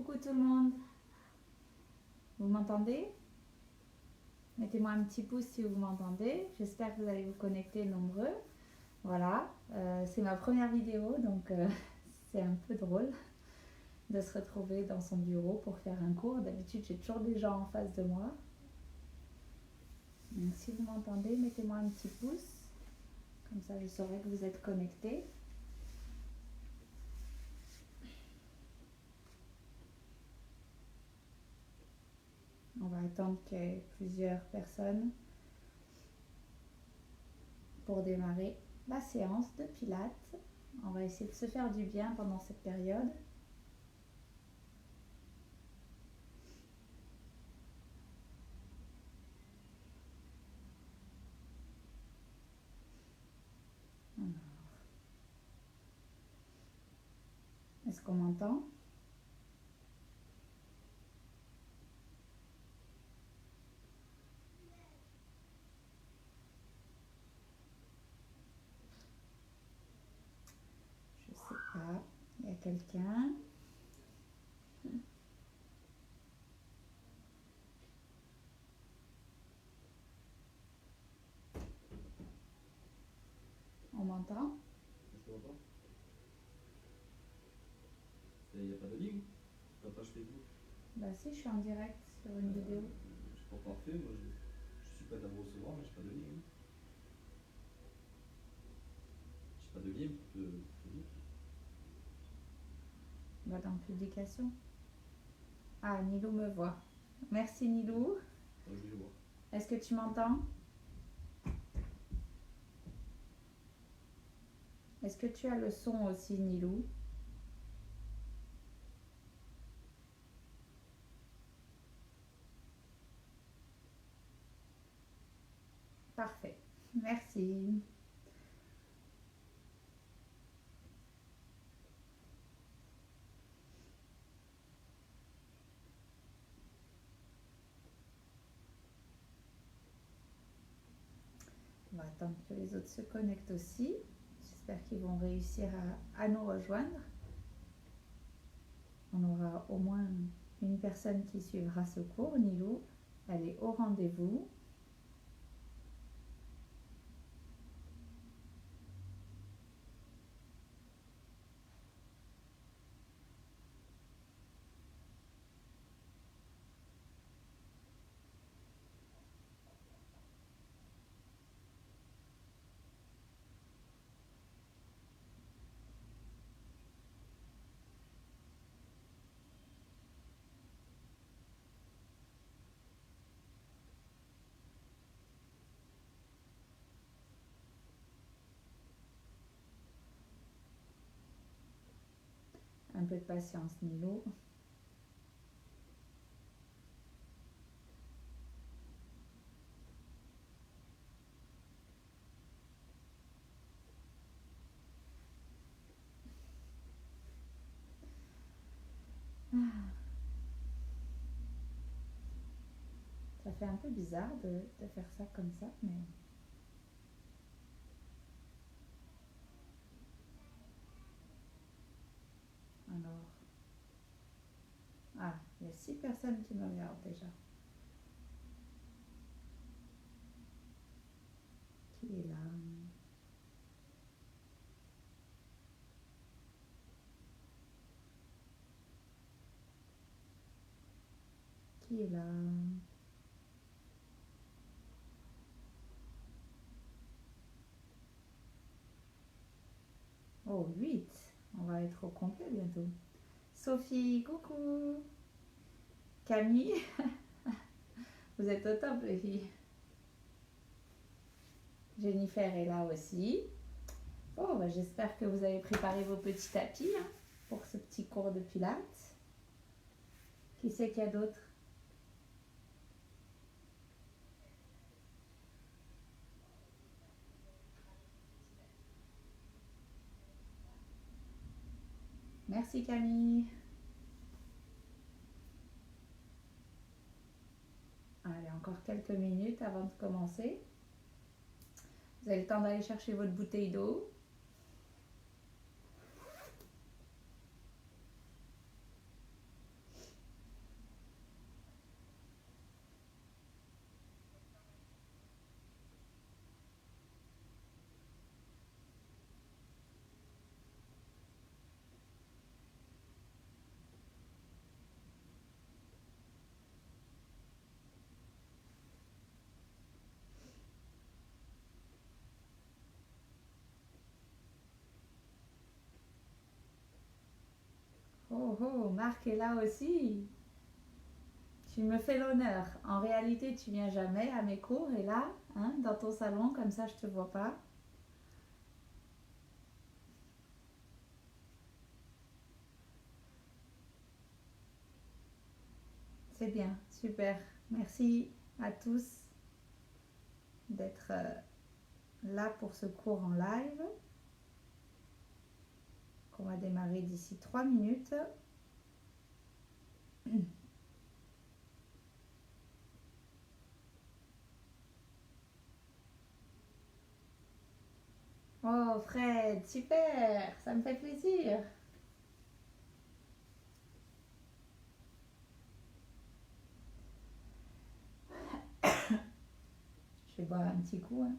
Coucou tout le monde, vous m'entendez? Mettez-moi un petit pouce si vous m'entendez. J'espère que vous allez vous connecter nombreux. Voilà, c'est ma première vidéo, donc c'est un peu drôle de se retrouver dans son bureau pour faire un cours. D'habitude, j'ai toujours des gens en face de moi. Donc si vous m'entendez, mettez-moi un petit pouce. Comme ça, je saurai que vous êtes connectés. On va attendre qu'il y ait plusieurs personnes pour démarrer la séance de pilates. On va essayer de se faire du bien pendant cette période. Est-ce qu'on m'entend? Je sais pas. Il y a quelqu'un? On m'entend? Je t'entends. Il n'y a pas de ligne. Partage Facebook. Bah si, je suis en direct sur une vidéo. C'est pas parfait. Moi, je suis prêt à vous recevoir, mais je n'ai pas de ligne. Je n'ai pas de lien public. Bah dans publication. Ah, Nilou me voit. Merci Nilou. Moi, je vais voir. Est-ce que tu m'entends? Est-ce que tu as le son aussi, Nilou? Parfait. Merci. On va attendre que les autres se connectent aussi. J'espère qu'ils vont réussir à nous rejoindre. On aura au moins une personne qui suivra ce cours. Nilou, elle est au rendez-vous. Un peu de patience, Nilou. Ça fait un peu bizarre de faire ça comme ça, mais... Alors... Ah, il y a 6 personnes qui me regardent déjà. Qui est là? Qui est là? Oh, 8. On va être au complet bientôt. Sophie, coucou. Camille, vous êtes au top les filles. Jennifer est là aussi. Oh, bah, j'espère que vous avez préparé vos petits tapis hein, pour ce petit cours de pilates. Qui c'est qu'il y a d'autre? Merci Camille. Allez, encore quelques minutes avant de commencer. Vous avez le temps d'aller chercher votre bouteille d'eau. Oh oh, Marc est là aussi. Tu me fais l'honneur. En réalité, tu viens jamais à mes cours et là, hein, dans ton salon, comme ça, je te vois pas. C'est bien, super. Merci à tous d'être là pour ce cours en live qu'on va démarrer d'ici 3 minutes. Oh Fred, super, ça me fait plaisir. Je vais boire un petit coup. Hein.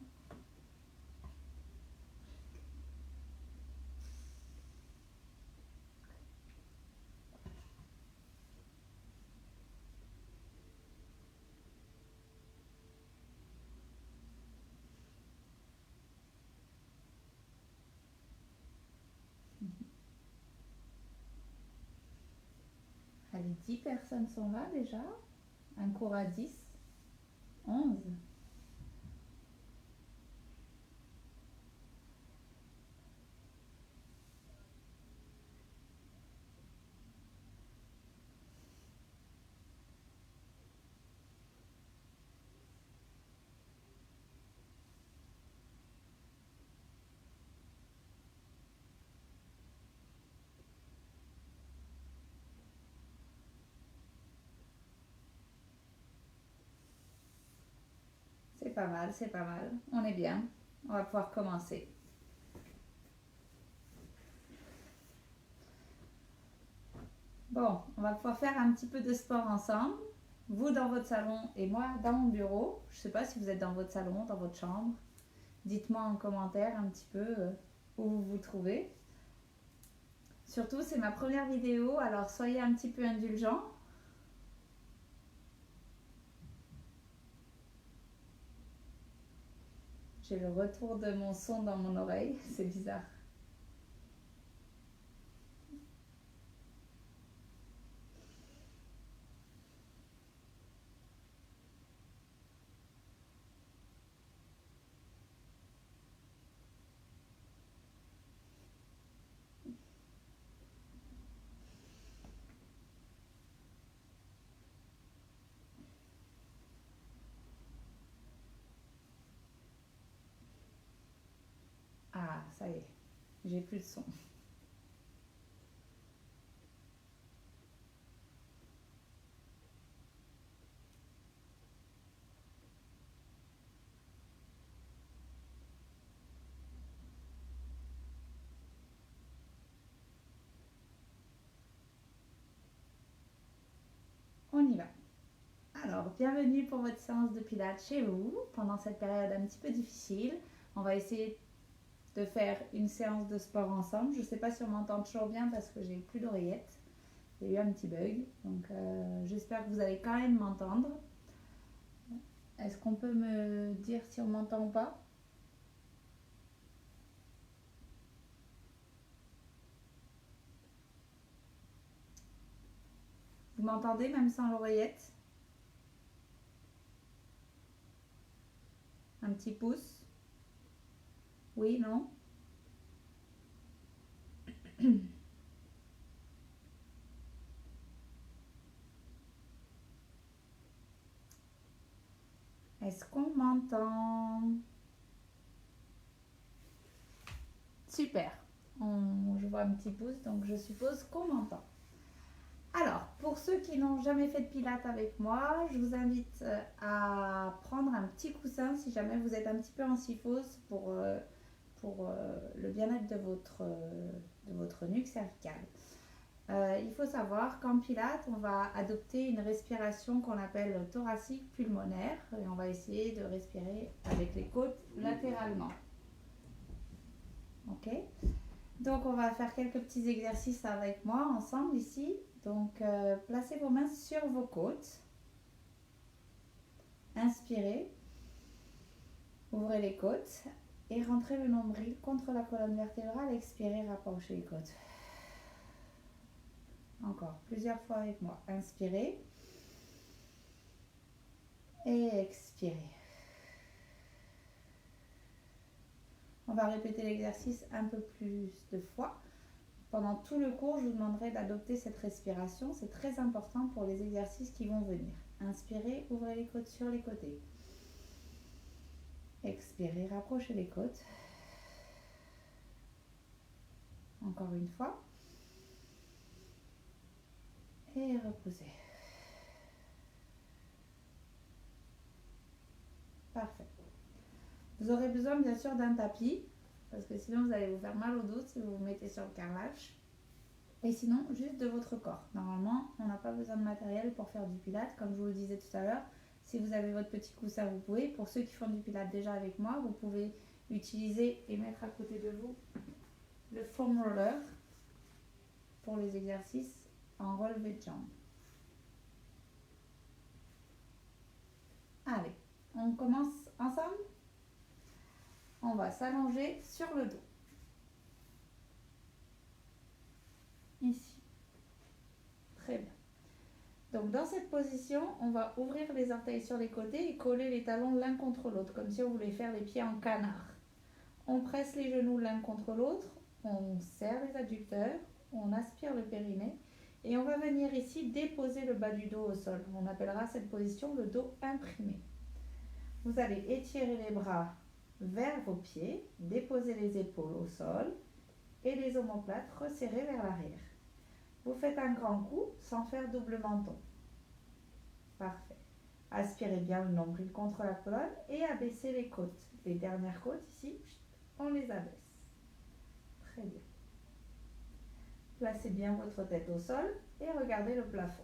Allez, 10 personnes sont là déjà. Un cours à 10, 11. C'est pas mal, c'est pas mal. On est bien. On va pouvoir commencer. Bon, on va pouvoir faire un petit peu de sport ensemble. Vous dans votre salon et moi dans mon bureau. Je ne sais pas si vous êtes dans votre salon, dans votre chambre. Dites-moi en commentaire un petit peu où vous vous trouvez. Surtout, c'est ma première vidéo, alors soyez un petit peu indulgents. J'ai le retour de mon son dans mon oreille, c'est bizarre. Ah, ça y est, j'ai plus de son. On y va. Alors, bienvenue pour votre séance de pilates chez vous, pendant cette période un petit peu difficile. On va essayer de faire une séance de sport ensemble. Je ne sais pas si on m'entend toujours bien parce que j'ai plus d'oreillettes. Il y a eu un petit bug, donc j'espère que vous allez quand même m'entendre. Est-ce qu'on peut me dire si on m'entend ou pas? Vous m'entendez même sans l'oreillette? Un petit pouce? Oui, non? Est-ce qu'on m'entend? Super. Je vois un petit pouce, donc je suppose qu'on m'entend. Alors, pour ceux qui n'ont jamais fait de pilates avec moi, je vous invite à prendre un petit coussin si jamais vous êtes un petit peu en syphose pour le bien-être de votre nuque cervicale. Il faut savoir qu'en pilates, on va adopter une respiration qu'on appelle thoracique pulmonaire et on va essayer de respirer avec les côtes latéralement. Ok? Donc, on va faire quelques petits exercices avec moi ensemble ici. Donc, placez vos mains sur vos côtes. Inspirez. Ouvrez les côtes et rentrez le nombril contre la colonne vertébrale. Expirez, rapprochez les côtes. Encore, plusieurs fois avec moi. Inspirez. Et expirez. On va répéter l'exercice un peu plus de fois. Pendant tout le cours, je vous demanderai d'adopter cette respiration. C'est très important pour les exercices qui vont venir. Inspirez, ouvrez les côtes sur les côtés. Expirez, rapprochez les côtes. Encore une fois. Et reposez. Parfait. Vous aurez besoin bien sûr d'un tapis, parce que sinon vous allez vous faire mal au dos si vous vous mettez sur le carrelage. Et sinon, juste de votre corps. Normalement, on n'a pas besoin de matériel pour faire du pilates. Comme je vous le disais tout à l'heure, si vous avez votre petit coussin, vous pouvez. Pour ceux qui font du pilates déjà avec moi, vous pouvez utiliser et mettre à côté de vous le foam roller pour les exercices en relevé de jambes. Allez, on commence ensemble. On va s'allonger sur le dos. Ici. Très bien. Donc dans cette position, on va ouvrir les orteils sur les côtés et coller les talons l'un contre l'autre, comme si on voulait faire les pieds en canard. On presse les genoux l'un contre l'autre, on serre les adducteurs, on aspire le périnée et on va venir ici déposer le bas du dos au sol. On appellera cette position le dos imprimé. Vous allez étirer les bras vers vos pieds, déposer les épaules au sol et les omoplates resserrées vers l'arrière. Vous faites un grand coup sans faire double menton. Parfait. Aspirez bien le nombril contre la colonne et abaissez les côtes. Les dernières côtes ici, on les abaisse. Très bien. Placez bien votre tête au sol et regardez le plafond.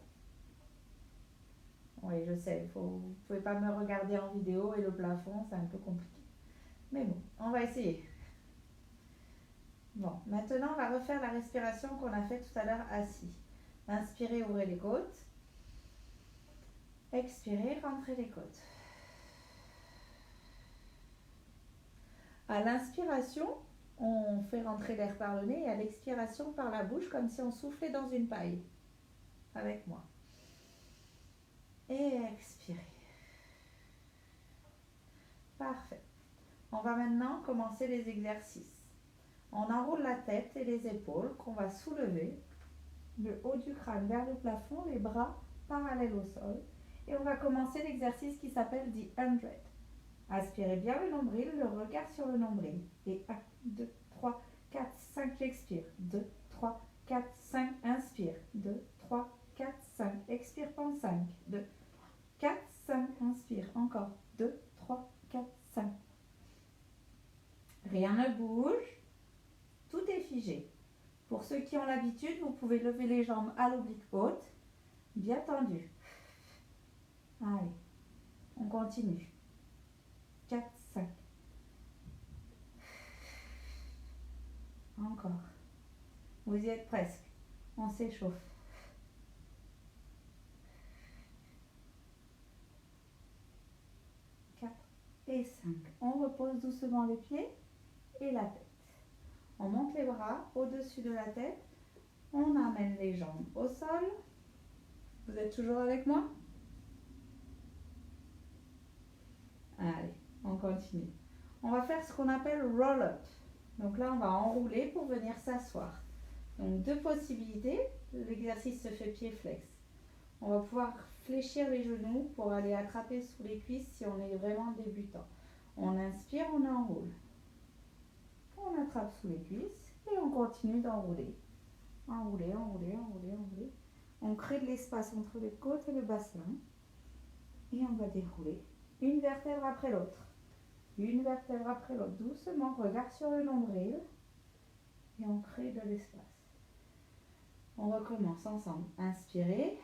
Oui, je sais, vous ne pouvez pas me regarder en vidéo et le plafond, c'est un peu compliqué. Mais bon, on va essayer. Bon, maintenant, on va refaire la respiration qu'on a fait tout à l'heure assis. Inspirez, ouvrez les côtes. Expirez, rentrez les côtes. À l'inspiration, on fait rentrer l'air par le nez et à l'expiration par la bouche, comme si on soufflait dans une paille. Avec moi. Et expirez. Parfait. On va maintenant commencer les exercices. On enroule la tête et les épaules qu'on va soulever, le haut du crâne vers le plafond, les bras parallèles au sol. Et on va commencer l'exercice qui s'appelle The 100. Aspirez bien le nombril, le regard sur le nombril. Et 1, 2, 3, 4, 5, j'expire. 2, 3, 4, 5, inspire. 2, 3, 4, 5, expire pendant 5. 2, 4, 5, inspire. Encore. 2, 3, 4, 5. Rien ne bouge. Tout est figé. Pour ceux qui ont l'habitude, vous pouvez lever les jambes à l'oblique haute, bien tendues. Allez, on continue. 4, 5. Encore. Vous y êtes presque. On s'échauffe. 4 et 5. On repose doucement les pieds et la tête. On monte les bras au-dessus de la tête. On amène les jambes au sol. Vous êtes toujours avec moi? Allez, on continue. On va faire ce qu'on appelle roll-up. Donc là, on va enrouler pour venir s'asseoir. Donc deux possibilités. L'exercice se fait pied flex. On va pouvoir fléchir les genoux pour aller attraper sous les cuisses si on est vraiment débutant. On inspire, on enroule. On attrape sous les cuisses et on continue d'enrouler. Enrouler, enrouler, enrouler, enrouler. On crée de l'espace entre les côtes et le bassin. Et on va dérouler une vertèbre après l'autre. Une vertèbre après l'autre. Doucement, regard sur le nombril. Et on crée de l'espace. On recommence ensemble. Inspirez.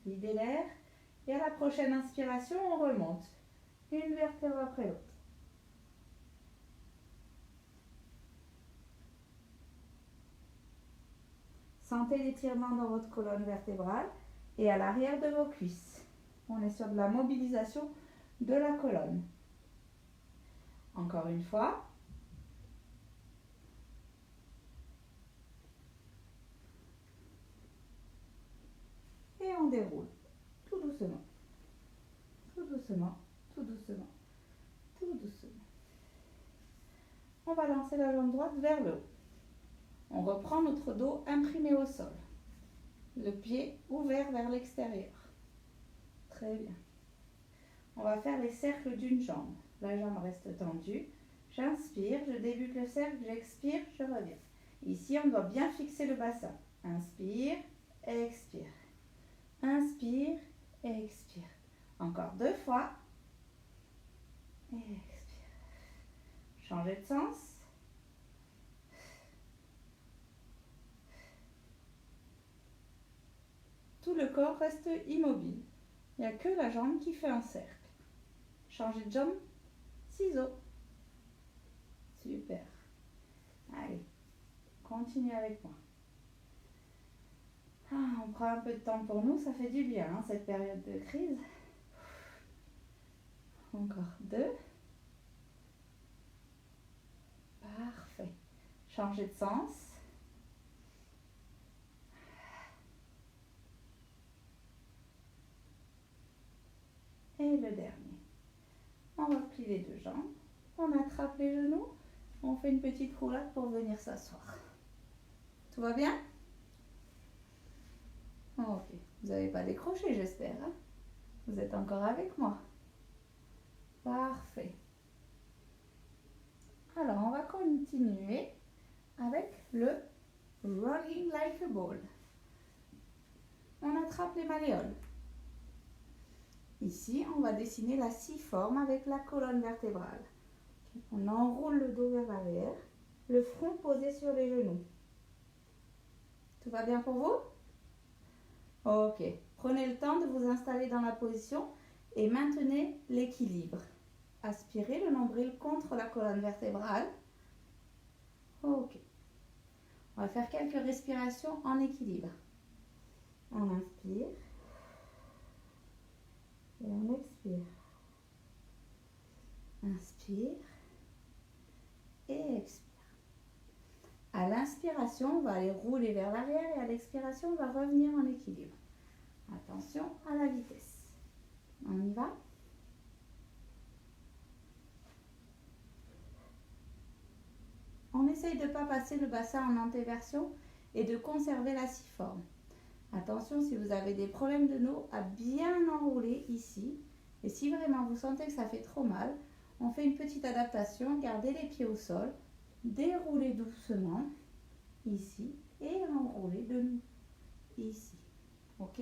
Videz l'air. Et à la prochaine inspiration, on remonte. Une vertèbre après l'autre. Sentez l'étirement dans votre colonne vertébrale et à l'arrière de vos cuisses. On est sur de la mobilisation de la colonne. Encore une fois. déroule. Tout doucement. Tout doucement, tout doucement, tout doucement. On va lancer la jambe droite vers le haut. On reprend notre dos imprimé au sol. Le pied ouvert vers l'extérieur. Très bien. On va faire les cercles d'une jambe. La jambe reste tendue. J'inspire, je débute le cercle, j'expire, je reviens. Ici, on doit bien fixer le bassin. Inspire, expire. Inspire, expire. Encore 2 fois. Et expire. Changez de sens. Tout le corps reste immobile. Il n'y a que la jambe qui fait un cercle. Changez de jambe. Ciseaux. Super. Allez, continue avec moi. On prend un peu de temps pour nous, ça fait du bien, hein, cette période de crise. Encore 2. Parfait. Changez de sens. Et le dernier. On replie les 2 jambes. On attrape les genoux. On fait une petite roulade pour venir s'asseoir. Tout va bien? Ok. Vous n'avez pas décroché, j'espère. Hein? Vous êtes encore avec moi. Parfait. Alors, on va continuer avec le rolling like a ball. On attrape les malléoles. Ici, on va dessiner la scie-forme avec la colonne vertébrale. On enroule le dos vers l'arrière, le front posé sur les genoux. Tout va bien pour vous? Ok. Prenez le temps de vous installer dans la position et maintenez l'équilibre. Aspirez le nombril contre la colonne vertébrale. Ok. On va faire quelques respirations en équilibre. On inspire. Et on expire. Inspire. Et expire. À l'inspiration, on va aller rouler vers l'arrière et à l'expiration, on va revenir en équilibre. Attention à la vitesse. On y va? On essaye de ne pas passer le bassin en antéversion et de conserver la scie-forme. Attention, si vous avez des problèmes de dos, à bien enrouler ici. Et si vraiment vous sentez que ça fait trop mal, on fait une petite adaptation. Gardez les pieds au sol, déroulez doucement ici et enroulez de nouveau ici. Ok?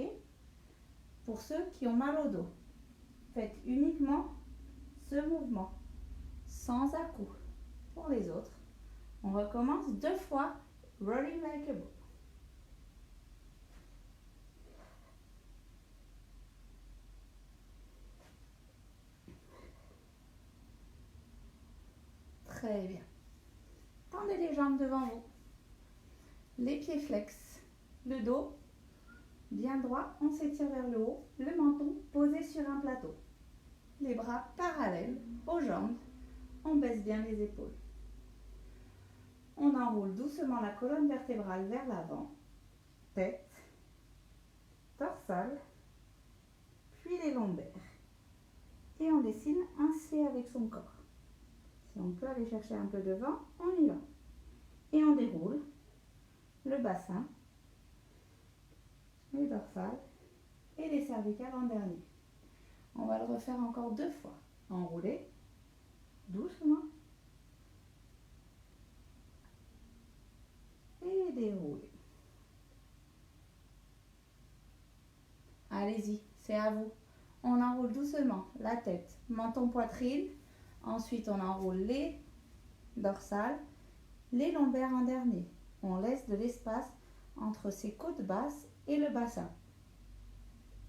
Pour ceux qui ont mal au dos, faites uniquement ce mouvement, sans à-coups. Pour les autres, on recommence 2 fois, rolling like a ball. Très bien. Tendez les jambes devant vous. Les pieds flex. Le dos bien droit. On s'étire vers le haut. Le menton posé sur un plateau. Les bras parallèles aux jambes. On baisse bien les épaules. On enroule doucement la colonne vertébrale vers l'avant. Tête, dorsale, puis les lombaires. Et on dessine un C avec son corps. Si on peut aller chercher un peu de vent, on y va. Et on déroule le bassin, les dorsales et les cervicales en dernier. On va le refaire encore 2 fois. Enrouler doucement et dérouler. Allez-y, c'est à vous. On enroule doucement la tête, menton, poitrine. Ensuite, on enroule les dorsales, les lombaires en dernier. On laisse de l'espace entre ces côtes basses et le bassin.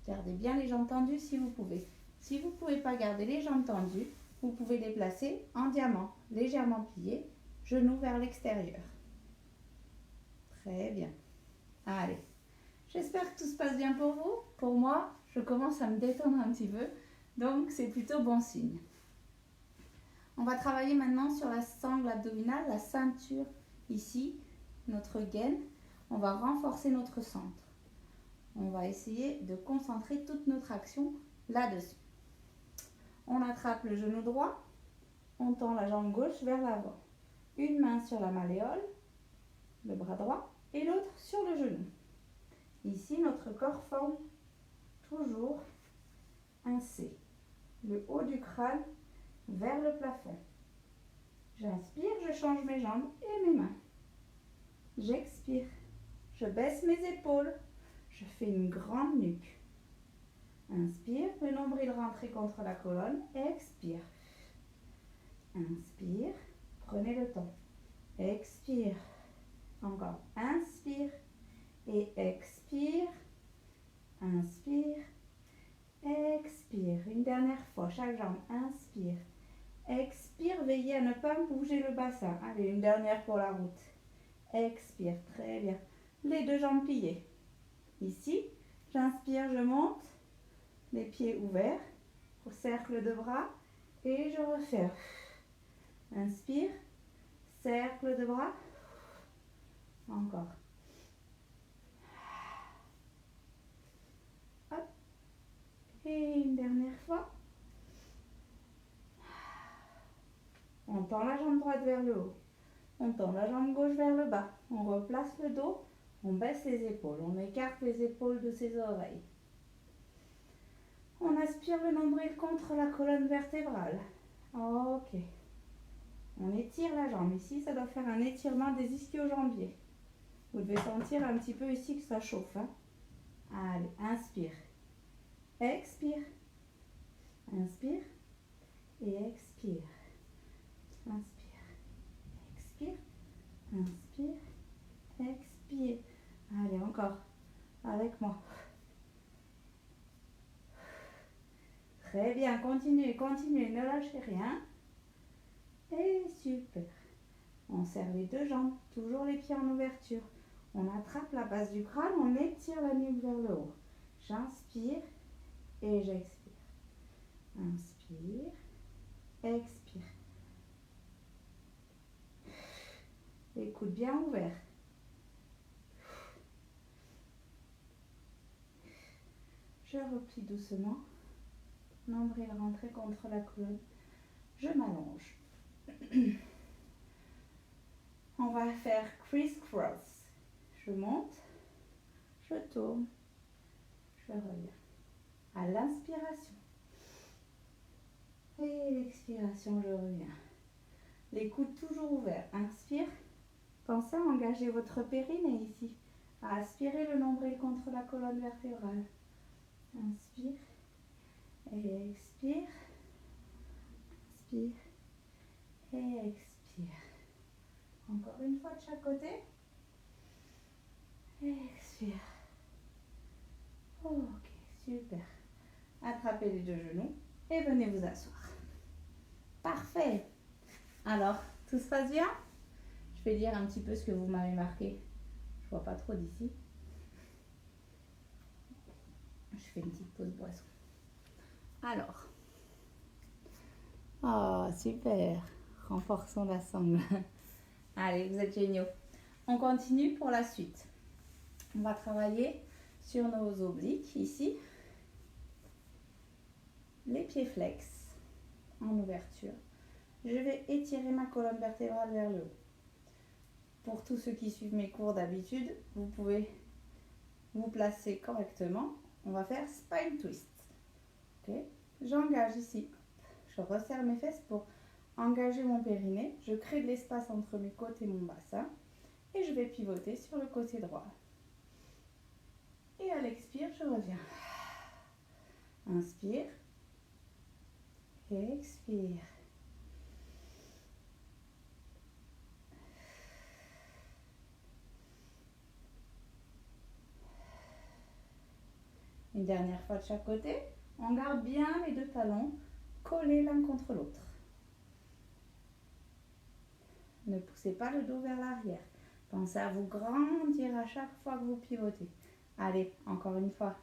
Gardez bien les jambes tendues si vous pouvez. Si vous ne pouvez pas garder les jambes tendues, vous pouvez les placer en diamant, légèrement pliés, genoux vers l'extérieur. Très bien. Allez. J'espère que tout se passe bien pour vous. Pour moi, je commence à me détendre un petit peu, donc c'est plutôt bon signe. On va travailler maintenant sur la sangle abdominale, la ceinture ici, notre gaine. On va renforcer notre centre. On va essayer de concentrer toute notre action là-dessus. On attrape le genou droit, on tend la jambe gauche vers l'avant. Une main sur la malléole, le bras droit, et l'autre sur le genou. Ici, notre corps forme toujours un C. Le haut du crâne vers le plafond. J'inspire, je change mes jambes et mes mains. J'expire, je baisse mes épaules, je fais une grande nuque. Inspire, le nombril rentré contre la colonne, expire. Inspire, prenez le temps. Expire. Encore, inspire et expire. Inspire, expire. Une dernière fois, chaque jambe, inspire. Expire, veillez à ne pas bouger le bassin. Allez, une dernière pour la route. Expire, très bien. Les deux jambes pliées. Ici, j'inspire, je monte. Les pieds ouverts. Au cercle de bras. Et je referme. Inspire. Cercle de bras. Encore. Hop. Et une dernière fois. On tend la jambe droite vers le haut. On tend la jambe gauche vers le bas. On replace le dos. On baisse les épaules. On écarte les épaules de ses oreilles. On aspire le nombril contre la colonne vertébrale. Ok. On étire la jambe. Ici, ça doit faire un étirement des ischio-jambiers. Vous devez sentir un petit peu ici que ça chauffe. Hein. Allez, inspire. Expire. Inspire. Et expire. Inspire. Expire. Inspire. Expire. Allez, encore. Avec moi. Très bien. Continuez, continuez. Ne lâchez rien. Et super. On serre les deux jambes. Toujours les pieds en ouverture. On attrape la base du crâne. On étire la nuque vers le haut. J'inspire et j'expire. Inspire. Expire. Les coudes bien ouverts. Je replie doucement. Nombril rentré contre la colonne. Je m'allonge. On va faire criss-cross. Je monte. Je tourne. Je reviens. À l'inspiration. Et l'expiration, je reviens. Les coudes toujours ouverts. Inspire. Pensez à engager votre périnée ici. À aspirer le nombril contre la colonne vertébrale. Inspire. Et expire. Inspire. Et expire. Encore une fois de chaque côté. Et expire. Ok, super. Attrapez les deux genoux et venez vous asseoir. Parfait. Alors, tout se passe bien? Je vais lire un petit peu ce que vous m'avez marqué. Je vois pas trop d'ici. Je fais une petite pause boisson. Alors. Oh, super. Renforçons la sangle. Allez, vous êtes géniaux. On continue pour la suite. On va travailler sur nos obliques ici. Les pieds flex en ouverture. Je vais étirer ma colonne vertébrale vers le haut. Pour tous ceux qui suivent mes cours d'habitude, vous pouvez vous placer correctement. On va faire spine twist. Okay. J'engage ici. Je resserre mes fesses pour engager mon périnée. Je crée de l'espace entre mes côtes et mon bassin. Et je vais pivoter sur le côté droit. Et à l'expire, je reviens. Inspire. Expire. Une dernière fois de chaque côté. On garde bien les deux talons collés l'un contre l'autre. Ne poussez pas le dos vers l'arrière. Pensez à vous grandir à chaque fois que vous pivotez. Allez, encore une fois.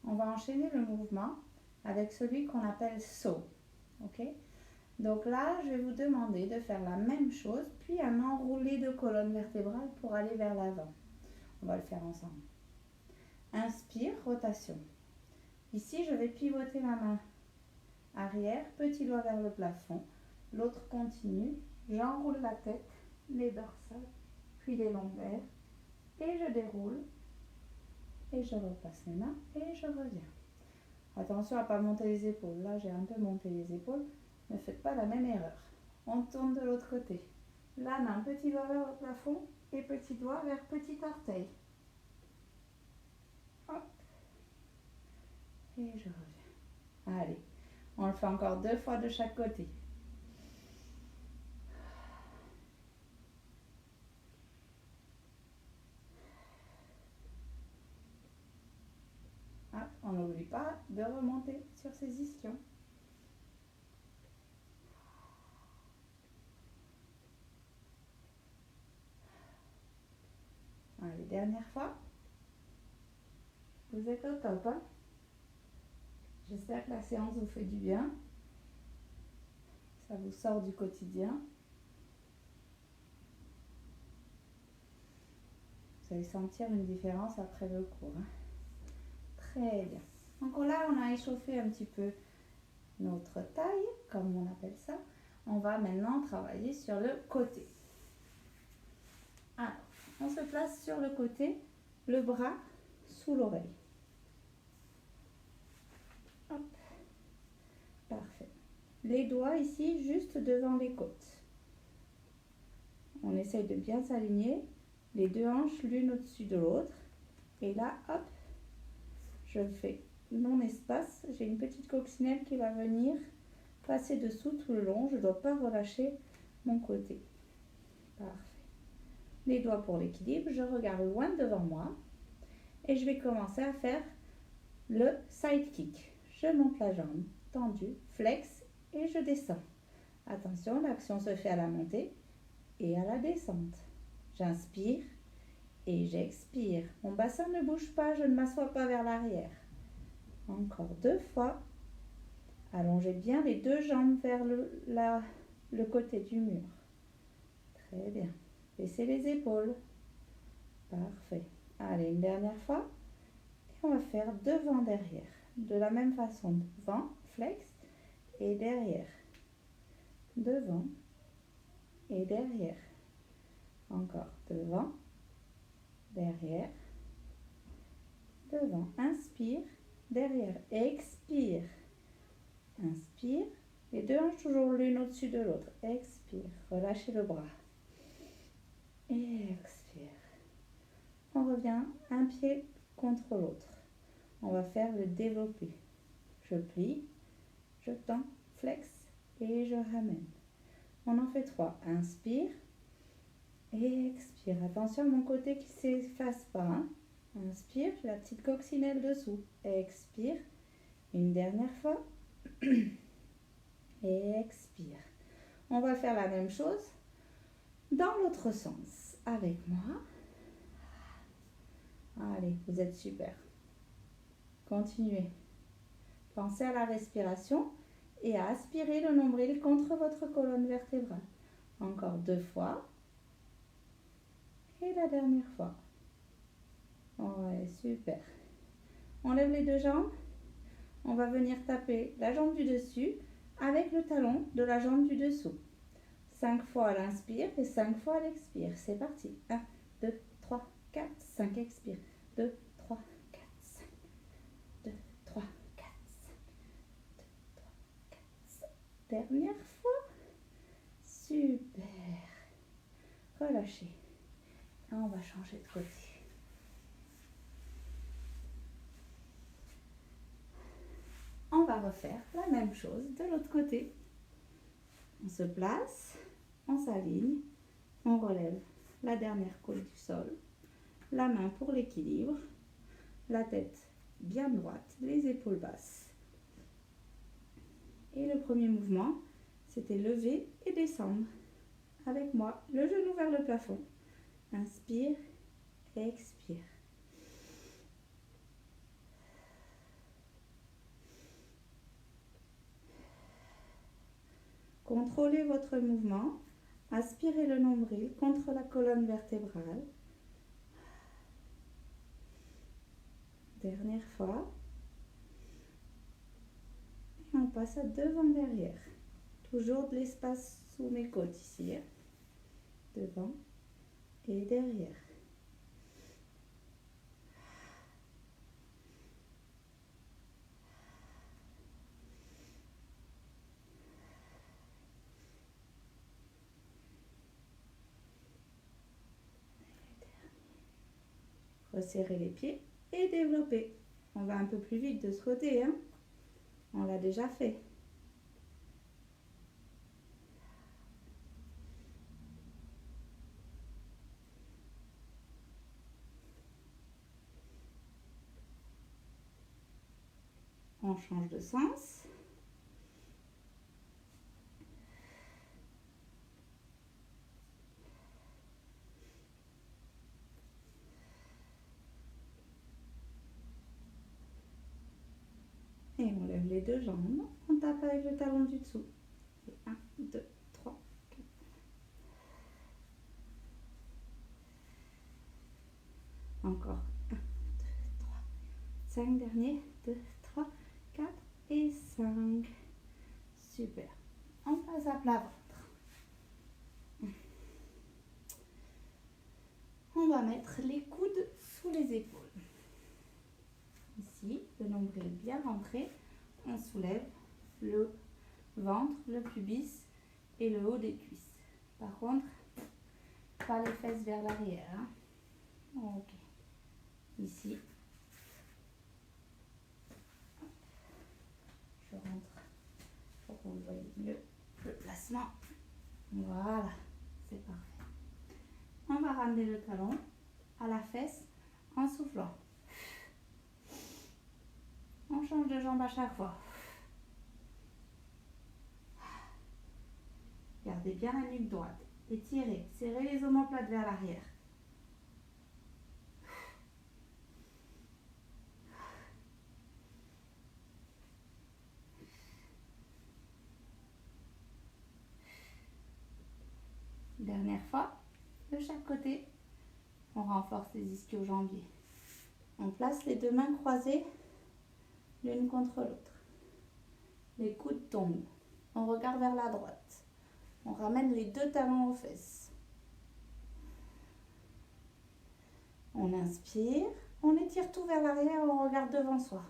On va enchaîner le mouvement avec celui qu'on appelle saut. Okay? Donc là, je vais vous demander de faire la même chose, puis un enroulé de colonne vertébrale pour aller vers l'avant. On va le faire ensemble. Inspire, rotation. Ici, je vais pivoter ma main arrière, petit doigt vers le plafond. L'autre continue. J'enroule la tête, les dorsales, puis les lombaires. Et je déroule. Et je repasse les mains et je reviens. Attention à ne pas monter les épaules. Là, j'ai un peu monté les épaules. Ne faites pas la même erreur. On tourne de l'autre côté. La main, petit doigt vers le plafond et petit doigt vers petit orteil. Hop. Et je reviens. Allez, on le fait encore 2 fois de chaque côté. Hop, on n'oublie pas de remonter sur ces ischions. Allez, dernière fois. Vous êtes au top, hein? J'espère que la séance vous fait du bien. Ça vous sort du quotidien. Vous allez sentir une différence après le cours, hein? Très bien. Donc là, on a échauffé un petit peu notre taille, comme on appelle ça. On va maintenant travailler sur le côté. Alors, on se place sur le côté, le bras sous l'oreille. Hop. Parfait. Les doigts ici, juste devant les côtes. On essaye de bien s'aligner. Les deux hanches l'une au-dessus de l'autre. Et là, hop, je fais mon espace. J'ai une petite coccinelle qui va venir passer dessous tout le long. Je ne dois pas relâcher mon côté. Parfait. Les doigts pour l'équilibre. Je regarde loin devant moi. Et je vais commencer à faire le side kick. Je monte la jambe tendue, flex et je descends. Attention, l'action se fait à la montée et à la descente. J'inspire et j'expire. Mon bassin ne bouge pas, je ne m'assois pas vers l'arrière. Encore 2 fois. Allongez bien les 2 jambes vers le côté du mur. Très bien. Baissez les épaules. Parfait. Allez, une dernière fois. Et on va faire devant, derrière. De la même façon, devant, flex et derrière. Devant et derrière. Encore devant, derrière, devant. Inspire, derrière, expire. Inspire, les 2 hanches toujours l'une au-dessus de l'autre. Expire, relâchez le bras. Expire. On revient un pied contre l'autre. On va faire le développé. Je plie, je tends, flex et je ramène. On en fait 3. Inspire et expire. Attention à mon côté qui ne s'efface pas, hein. Inspire, j'ai la petite coccinelle dessous. Expire. Une dernière fois. Et expire. On va faire la même chose dans l'autre sens. Avec moi. Allez, vous êtes super. Continuez. Pensez à la respiration et à aspirer le nombril contre votre colonne vertébrale. Encore 2 fois. Et la dernière fois. Ouais, super. On lève les 2 jambes. On va venir taper la jambe du dessus avec le talon de la jambe du dessous. 5 fois à l'inspire et 5 fois à l'expire. C'est parti. 1, 2, 3, 4, 5. Expire. 2, 3, 4, 5. 2, 3, 4, 5. 2, 3, 4, 5. Dernière fois. Super. Relâchez. On va changer de côté. On va refaire la même chose de l'autre côté. On se place, on s'aligne, on relève la dernière côte du sol, la main pour l'équilibre, la tête bien droite, les épaules basses. Et le premier mouvement, c'était lever et descendre. Avec moi, le genou vers le plafond. Inspire, expire. Contrôlez votre mouvement. Aspirez le nombril contre la colonne vertébrale. Dernière fois. Et on passe à devant-derrière. Toujours de l'espace sous mes côtes ici. Devant et derrière. Resserrez les pieds et développez. On va un peu plus vite de ce côté, hein. On l'a déjà fait. On change de sens. Et on lève les deux jambes. On tape avec le talon du dessous. 1, 2, 3, 4. Encore. 1, 2, 3, 5 derniers. 2, 3, 4 et 5. Super. On passe à plat ventre. On va mettre les coudes sous les épaules. Ici, le nombril bien rentré. On soulève le ventre, le pubis et le haut des cuisses. Par contre, pas les fesses vers l'arrière. Hein. Ok. Ici. Je rentre pour que vous voyez mieux le placement. Voilà, c'est parfait. On va ramener le talon à la fesse en soufflant. On change de jambe à chaque fois. Gardez bien la nuque droite. Étirez, serrez les omoplates vers l'arrière. Dernière fois, de chaque côté, on renforce les ischio-jambiers. On place les deux mains croisées l'une contre l'autre. Les coudes tombent. On regarde vers la droite. On ramène les deux talons aux fesses. On inspire. On étire tout vers l'arrière. On regarde devant soi.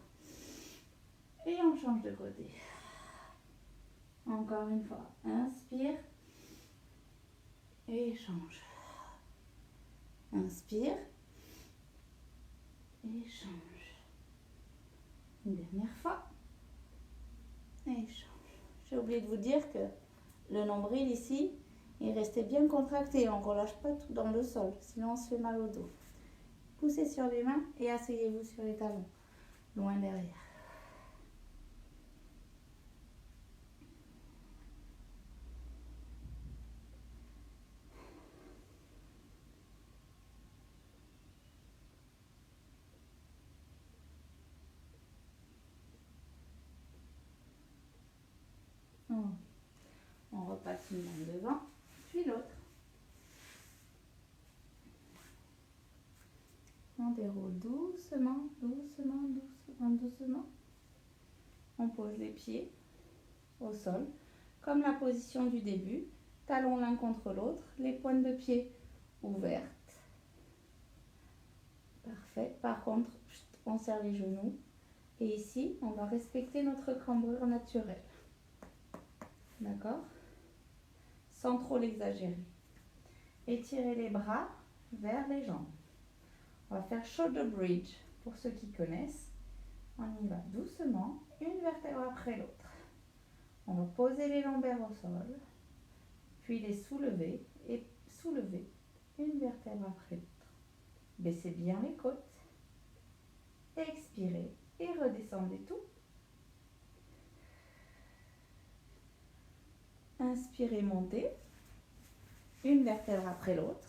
Et on change de côté. Encore une fois. Inspire. Et change. Inspire. Et change. Une dernière fois. Et change. J'ai oublié de vous dire que le nombril ici, il restait bien contracté. On ne relâche pas tout dans le sol, sinon on se fait mal au dos. Poussez sur les mains et asseyez-vous sur les talons, loin derrière. On repasse une main devant, puis l'autre. On déroule doucement, doucement, doucement, doucement. On pose les pieds au sol, comme la position du début. Talons l'un contre l'autre, les pointes de pied ouvertes. Parfait. Par contre, on serre les genoux. Et ici, on va respecter notre cambrure naturelle. D'accord? Sans trop l'exagérer. Étirez les bras vers les jambes. On va faire shoulder bridge pour ceux qui connaissent. On y va doucement, une vertèbre après l'autre. On va poser les lombaires au sol, puis les soulever et soulever une vertèbre après l'autre. Baissez bien les côtes. Expirez et redescendez tout. Inspirez, montez. Une vertèbre après l'autre.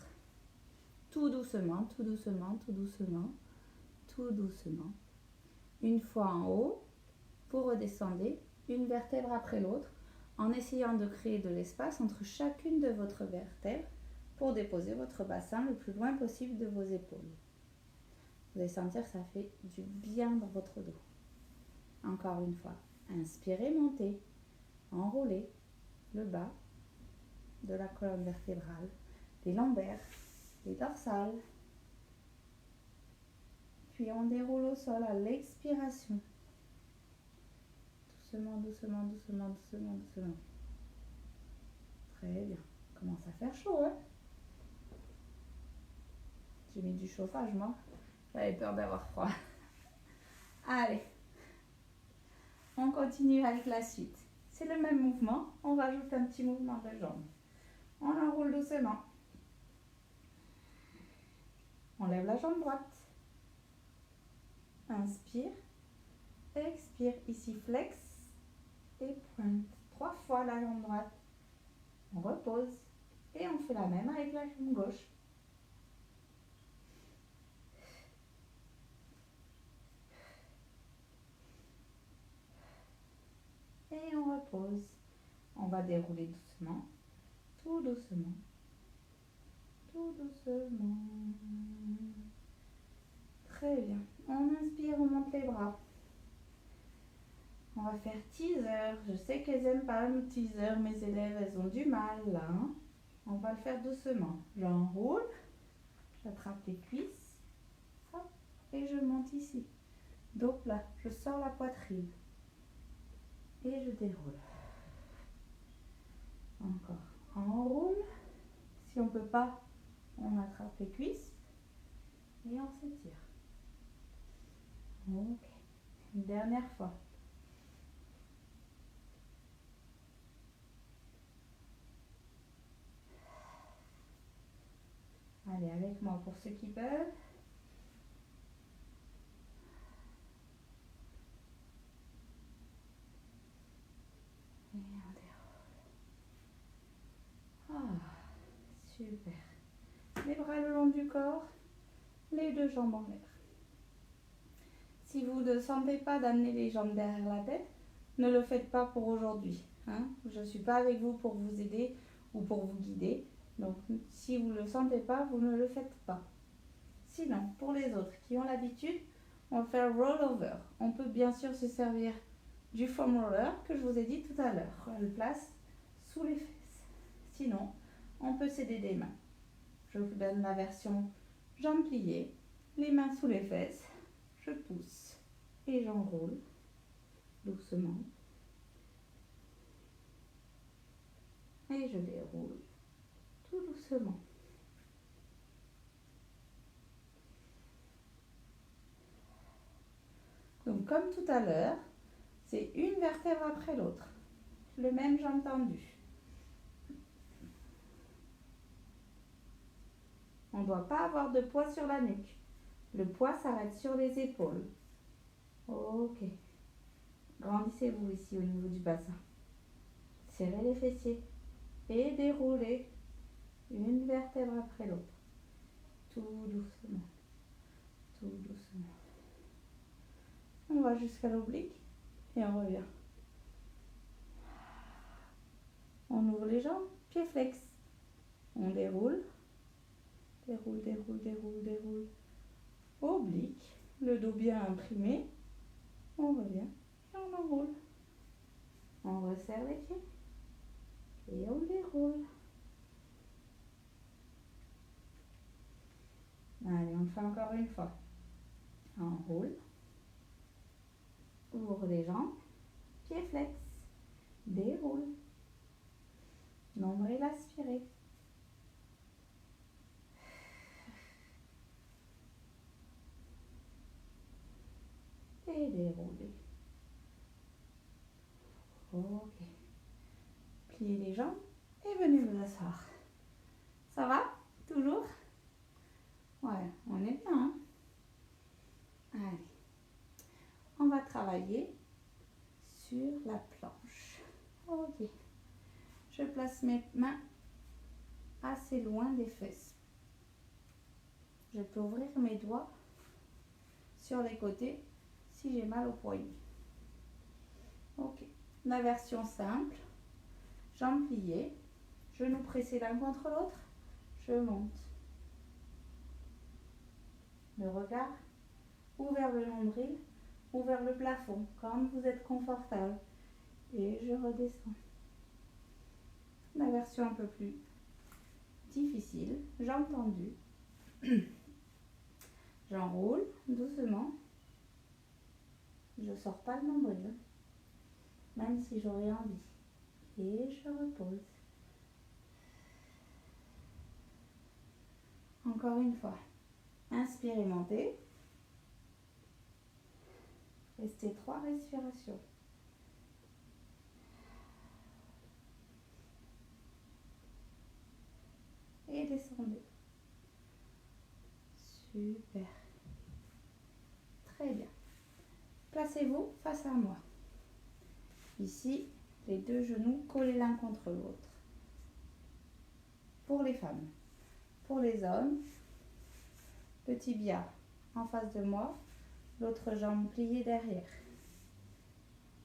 Tout doucement, tout doucement, tout doucement, tout doucement. Une fois en haut, vous redescendez une vertèbre après l'autre en essayant de créer de l'espace entre chacune de votre vertèbre pour déposer votre bassin le plus loin possible de vos épaules. Vous allez sentir que ça fait du bien dans votre dos. Encore une fois, inspirez, montez, enroulez le bas de la colonne vertébrale, les lombaires, les dorsales. Puis on déroule au sol à l'expiration. Doucement, doucement, doucement, doucement, doucement. Très bien. Commence à faire chaud, hein? J'ai mis du chauffage, moi. J'avais peur d'avoir froid. Allez. On continue avec la suite. C'est le même mouvement. On rajoute un petit mouvement de jambe. On enroule doucement. On lève la jambe droite. Inspire. Expire. Ici, flex et pointe. 3 fois la jambe droite. On repose. Et on fait la même avec la jambe gauche. Et on repose. On va dérouler doucement. Tout doucement. Tout doucement. Très bien. On inspire, on monte les bras. On va faire teaser. Je sais qu'elles n'aiment pas le teaser. Mes élèves, elles ont du mal là. Hein. On va le faire doucement. J'enroule. J'attrape les cuisses. Hop, et je monte ici. Dos plat. Je sors la poitrine. Et je déroule. Encore. Enroule. Si on ne peut pas, on attrape les cuisses. Et on s'étire. Ok. Une dernière fois. Allez, avec moi pour ceux qui peuvent. Et on déroule. Ah, super. Les bras le long du corps, les deux jambes en l'air. Si vous ne sentez pas d'amener les jambes derrière la tête, ne le faites pas pour aujourd'hui. Hein? Je ne suis pas avec vous pour vous aider ou pour vous guider. Donc, si vous ne le sentez pas, vous ne le faites pas. Sinon, pour les autres qui ont l'habitude, on va faire roll over. On peut bien sûr se servir du foam roller que je vous ai dit tout à l'heure. On le place sous les fesses. Sinon, on peut s'aider des mains. Je vous donne la version jambes pliées, les mains sous les fesses. Je pousse et j'enroule doucement. Et je déroule tout doucement. Donc comme tout à l'heure, c'est une vertèbre après l'autre. Le même jambe tendue. On ne doit pas avoir de poids sur la nuque. Le poids s'arrête sur les épaules. Ok. Grandissez-vous ici au niveau du bassin. Serrez les fessiers et déroulez une vertèbre après l'autre. Tout doucement. Tout doucement. On va jusqu'à l'oblique et on revient. On ouvre les jambes, pied flex. On déroule. Déroule, déroule, déroule, déroule. Oblique. Le dos bien imprimé. On revient et on enroule. On resserre les pieds et on déroule. Allez, on le fait encore une fois. Enroule. Ouvre les jambes. Pied flex. Déroule. Nombril aspiré. Et dérouler. Ok. Pliez les jambes et venez vous asseoir. Ça va? Toujours? Ouais, on est bien. Hein? Allez. On va travailler sur la planche. Ok. Je place mes mains assez loin des fesses. Je peux ouvrir mes doigts sur les côtés si j'ai mal au poignet. Ok. La version simple, Jambes pliées, genoux pressés l'un contre l'autre, je monte. Le regard ou vers le nombril ou vers le plafond, comme vous êtes confortable. Et je redescends. La version un peu plus difficile, jambes tendues. J'enroule doucement. Je ne sors pas le nombril, même si j'aurais envie. Et je repose. Encore une fois. Inspirez, montez. Restez 3 respirations. Et descendez. Super. Très bien. Placez-vous face à moi. Ici, les 2 genoux collés l'un contre l'autre. Pour les femmes. Pour les hommes, le tibia en face de moi, l'autre jambe pliée derrière.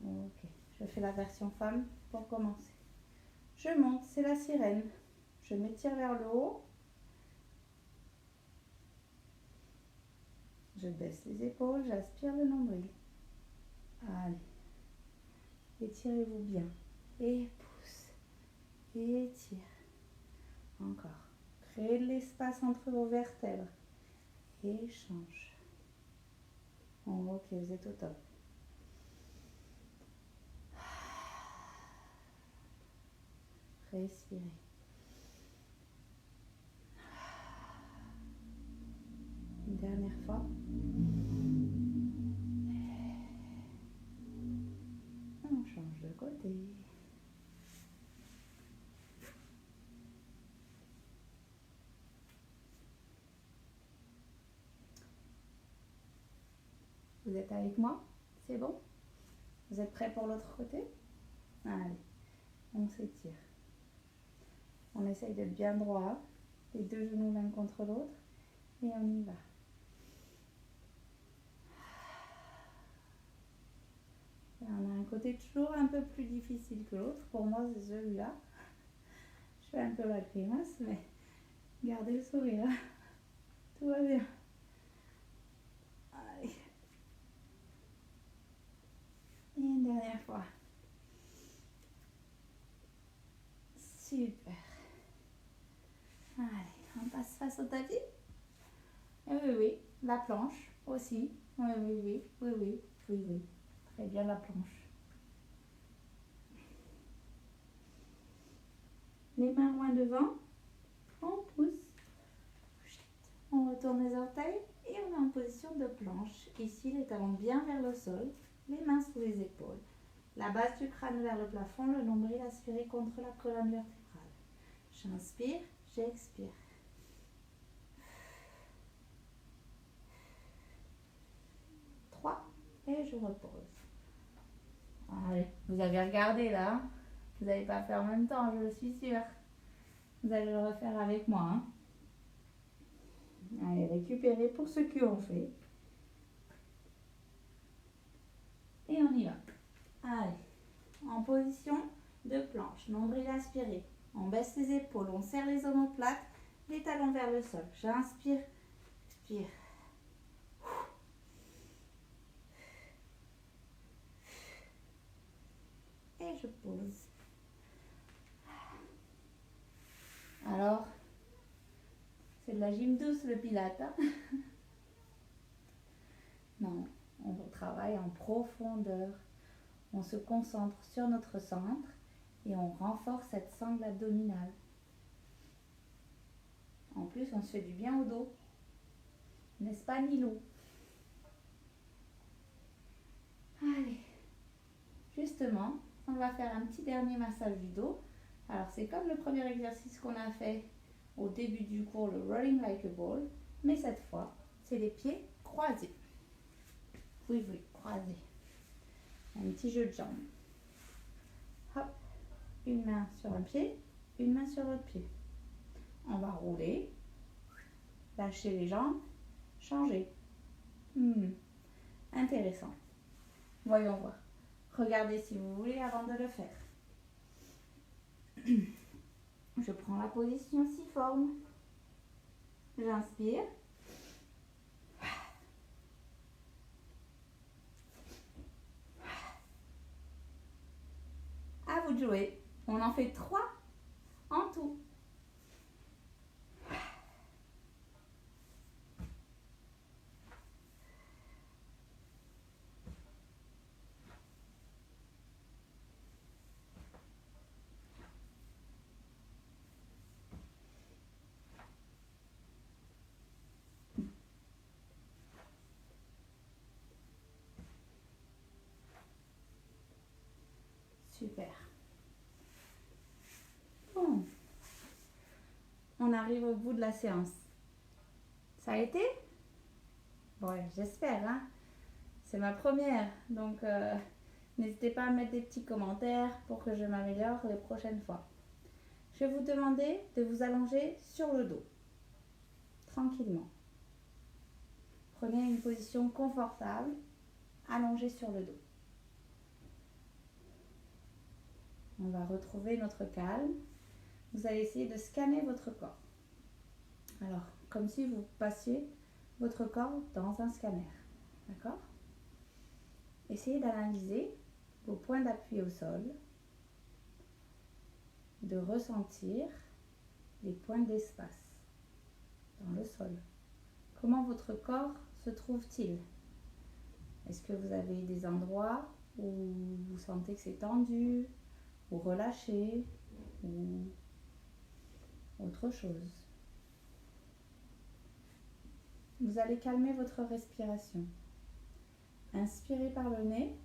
Ok, je fais la version femme pour commencer. Je monte, c'est la sirène. Je m'étire vers le haut. Je baisse les épaules, j'aspire le nombril. Allez. Étirez-vous bien. Et pousse. Et étire. Encore. Créez de l'espace entre vos vertèbres. Et change. Bon, ok, vous êtes au top. Respirez. Une dernière fois. On change de côté. Vous êtes avec moi? C'est bon? Vous êtes prêts pour l'autre côté? Allez, on s'étire. On essaye d'être bien droit, les 2 genoux l'un contre l'autre, et on y va. Et on a un côté toujours un peu plus difficile que l'autre. Pour moi, c'est celui-là. Je fais un peu la grimace, mais gardez le sourire. Tout va bien. Allez. Et une dernière fois. Super. Allez, on passe face au tapis. Et oui, la planche aussi. Oui. Très bien la planche. Les mains loin devant. On pousse. On retourne les orteils et on est en position de planche. Ici, les talons bien vers le sol, les mains sous les épaules. La base du crâne vers le plafond, le nombril aspiré contre la colonne vertébrale. J'inspire, j'expire. Et je repose. Allez, vous avez regardé là. Vous n'allez pas faire en même temps, je suis sûre. Vous allez le refaire avec moi. Hein. Allez, récupérez pour ceux qui ont fait. Et on y va. Allez, en position de planche, nombril aspiré. On baisse les épaules, on serre les omoplates, les talons vers le sol. J'inspire, expire. Et je pose. Alors, c'est de la gym douce le pilate. Hein. Non, on travaille en profondeur. On se concentre sur notre centre et on renforce cette sangle abdominale. En plus, on se fait du bien au dos. N'est-ce pas, Nilou? Allez, justement, on va faire un petit dernier massage du dos. Alors, c'est comme le premier exercice qu'on a fait au début du cours, le Rolling Like a Ball, mais cette fois, c'est les pieds croisés. Oui, croisés. Un petit jeu de jambes. Hop, une main sur un pied, une main sur l'autre pied. On va rouler, lâcher les jambes, changer. Intéressant. Voyons voir. Regardez si vous voulez avant de le faire. Je prends la position ciforme. J'inspire. À vous de jouer. On en fait 3 en tout. Super. Bon. On arrive au bout de la séance. Ça a été? Ouais, j'espère, hein. C'est ma première, donc n'hésitez pas à mettre des petits commentaires pour que je m'améliore les prochaines fois. Je vais vous demander de vous allonger sur le dos, tranquillement. Prenez une position confortable, allongée sur le dos. On va retrouver notre calme. Vous allez essayer de scanner votre corps. Alors, comme si vous passiez votre corps dans un scanner. D'accord? Essayez d'analyser vos points d'appui au sol, de ressentir les points d'espace dans le sol. Comment votre corps se trouve-t-il? Est-ce que vous avez des endroits où vous sentez que c'est tendu, ou relâché, ou autre chose? Vous allez calmer votre respiration. Inspirez par le nez,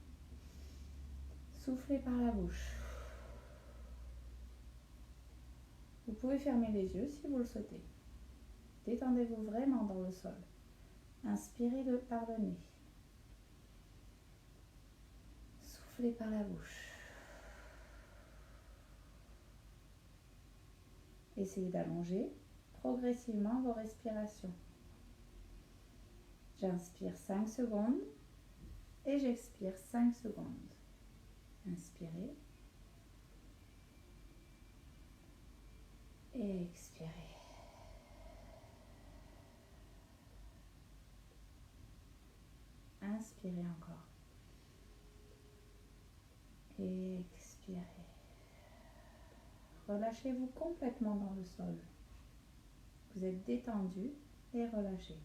soufflez par la bouche. Vous pouvez fermer les yeux si vous le souhaitez. Détendez-vous vraiment dans le sol. Inspirez par le nez. Soufflez par la bouche. Essayez d'allonger progressivement vos respirations. J'inspire 5 secondes et j'expire 5 secondes. Inspirez et expirez. Inspirez encore. Et expirez. Relâchez-vous complètement dans le sol. Vous êtes détendu et relâché.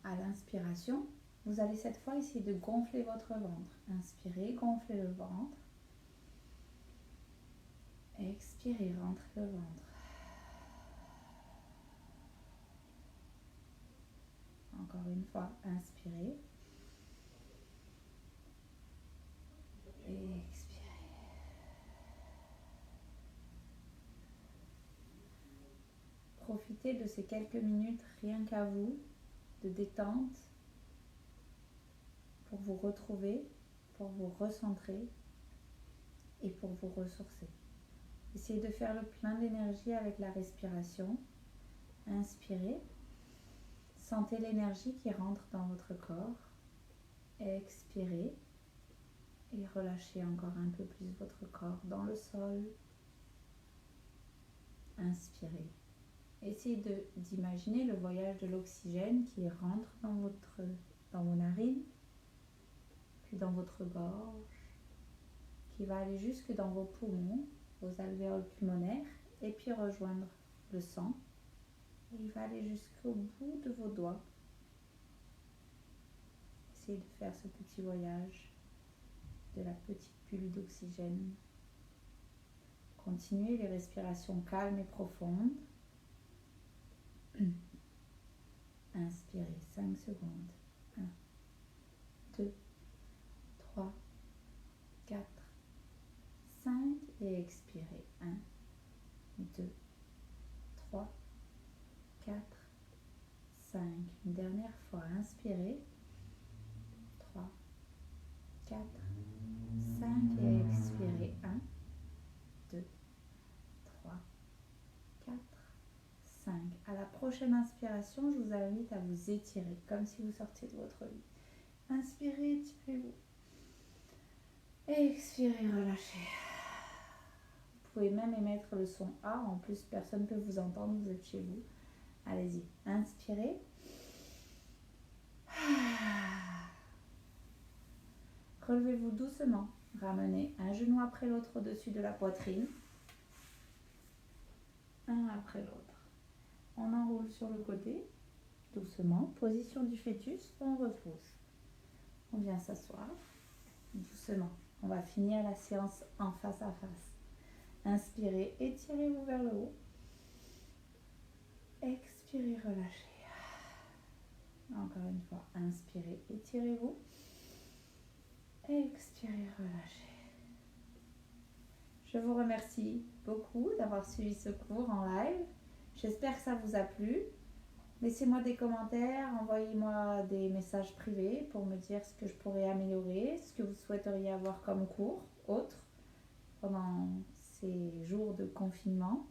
À l'inspiration, vous allez cette fois essayer de gonfler votre ventre. Inspirez, gonflez le ventre. Expirez, rentrez le ventre. Encore une fois, inspirez. Et expirez. Profitez de ces quelques minutes rien qu'à vous, de détente, pour vous retrouver, pour vous recentrer et pour vous ressourcer. Essayez de faire le plein d'énergie avec la respiration. Inspirez. Sentez l'énergie qui rentre dans votre corps. Expirez. Et relâchez encore un peu plus votre corps dans le sol. Inspirez. Essayez d'imaginer le voyage de l'oxygène qui rentre dans vos narines, puis dans votre gorge, qui va aller jusque dans vos poumons, vos alvéoles pulmonaires, et puis rejoindre le sang. Et il va aller jusqu'au bout de vos doigts. Essayez de faire ce petit voyage de la petite bulle d'oxygène. Continuez les respirations calmes et profondes. Inspirez 5 secondes. 1, 2, 3, 4, 5 et expirez. 1, 2, 3, 4, 5. Une dernière fois, inspirez. 3, 4, 5 et expirez. 1, 2, 3, 4, 5. À la prochaine inspiration, je vous invite à vous étirer comme si vous sortiez de votre lit. Inspirez, étirez-vous. Expirez, relâchez. Vous pouvez même émettre le son A. En plus, personne ne peut vous entendre. Vous êtes chez vous. Allez-y. Inspirez. Relevez-vous doucement. Ramenez un genou après l'autre au-dessus de la poitrine. Un après l'autre. On enroule sur le côté. Doucement. Position du fœtus. On repose. On vient s'asseoir. Doucement. On va finir la séance en face à face. Inspirez, étirez-vous vers le haut. Expirez, relâchez. Encore une fois, inspirez, étirez-vous. Expirez, relâchez. Je vous remercie beaucoup d'avoir suivi ce cours en live. J'espère que ça vous a plu. Laissez-moi des commentaires, envoyez-moi des messages privés pour me dire ce que je pourrais améliorer, ce que vous souhaiteriez avoir comme cours autre pendant ces jours de confinement.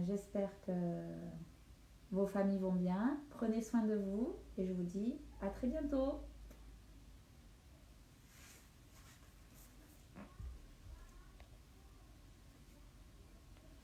J'espère que vos familles vont bien. Prenez soin de vous et je vous dis à très bientôt.